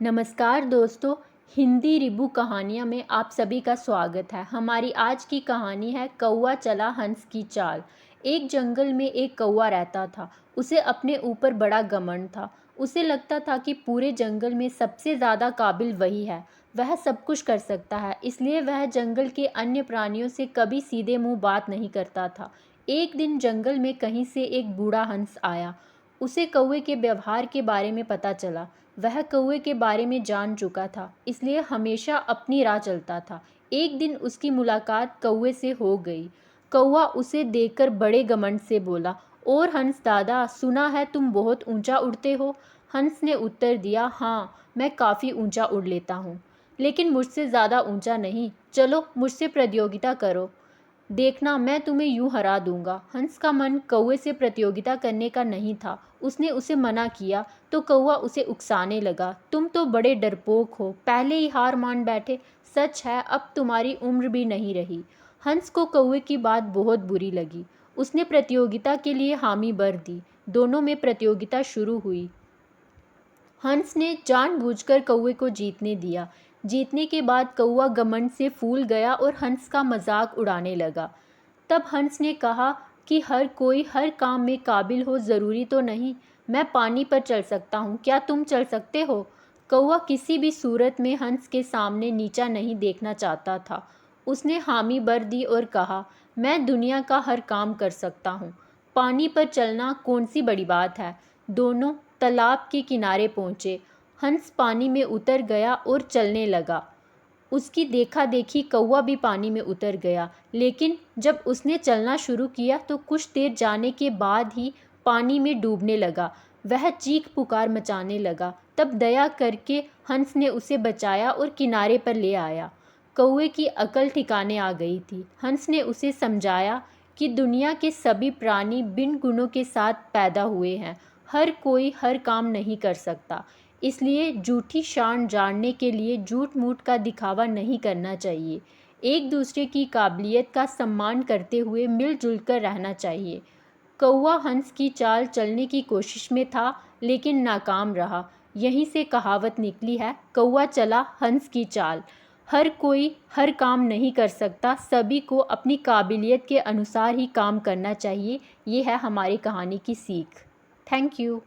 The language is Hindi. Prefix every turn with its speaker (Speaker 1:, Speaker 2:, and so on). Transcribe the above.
Speaker 1: नमस्कार दोस्तों, हिंदी रिबू कहानियाँ में आप सभी का स्वागत है। हमारी आज की कहानी है कौवा चला हंस की चाल। एक जंगल में एक कौवा रहता था। उसे अपने ऊपर बड़ा घमंड था। उसे लगता था कि पूरे जंगल में सबसे ज़्यादा काबिल वही है। वह सब कुछ कर सकता है, इसलिए वह जंगल के अन्य प्राणियों से कभी सीधे मुंह बात नहीं करता था। एक दिन जंगल में कहीं से एक बूढ़ा हंस आया। उसे कौवे के व्यवहार के बारे में पता चला। वह कौवे के बारे में जान चुका था, इसलिए हमेशा अपनी राह चलता था। एक दिन उसकी मुलाकात कौवे से हो गई। कौवा उसे देखकर बड़े घमंड से बोला, और हंस दादा, सुना है तुम बहुत ऊंचा उड़ते हो। हंस ने उत्तर दिया, हाँ, मैं काफ़ी ऊंचा उड़ लेता हूँ, लेकिन मुझसे ज़्यादा ऊंचा नहीं। चलो मुझसे प्रतियोगिता करो, देखना मैं तुम्हें यूं हरा दूंगा। हंस का मन कौवे से प्रतियोगिता करने का नहीं था। उसने उसे मना किया तो कौवा उसे उकसाने लगा, तुम तो बड़े डरपोक हो, पहले ही हार मान बैठे। सच है, अब तुम्हारी उम्र भी नहीं रही। हंस को कौवे की बात बहुत बुरी लगी। उसने प्रतियोगिता के लिए हामी भर दी। दोनों में प्रतियोगिता शुरू हुई। हंस ने जानबूझकर कौवे को जीतने दिया। जीतने के बाद कौवा घमंड से फूल गया और हंस का मजाक उड़ाने लगा। तब हंस ने कहा कि हर कोई हर काम में काबिल हो ज़रूरी तो नहीं। मैं पानी पर चल सकता हूँ, क्या तुम चल सकते हो? कौवा किसी भी सूरत में हंस के सामने नीचा नहीं देखना चाहता था। उसने हामी भर दी और कहा, मैं दुनिया का हर काम कर सकता हूँ। पानी पर चलना कौन सी बड़ी बात है। दोनों तालाब के किनारे पहुँचे। हंस पानी में उतर गया और चलने लगा। उसकी देखा देखी कौवा भी पानी में उतर गया, लेकिन जब उसने चलना शुरू किया तो कुछ देर जाने के बाद ही पानी में डूबने लगा। वह चीख पुकार मचाने लगा। तब दया करके हंस ने उसे बचाया और किनारे पर ले आया। कौवे की अकल ठिकाने आ गई थी। हंस ने उसे समझाया कि दुनिया के सभी प्राणी बिन गुणों के साथ पैदा हुए हैं। हर कोई हर काम नहीं कर सकता, इसलिए झूठी शान जानने के लिए झूठ मूठ का दिखावा नहीं करना चाहिए। एक दूसरे की काबिलियत का सम्मान करते हुए मिलजुल कर रहना चाहिए। कौवा हंस की चाल चलने की कोशिश में था, लेकिन नाकाम रहा। यहीं से कहावत निकली है, कौवा चला हंस की चाल। हर कोई हर काम नहीं कर सकता, सभी को अपनी काबिलियत के अनुसार ही काम करना चाहिए। ये है हमारी कहानी की सीख। Thank you.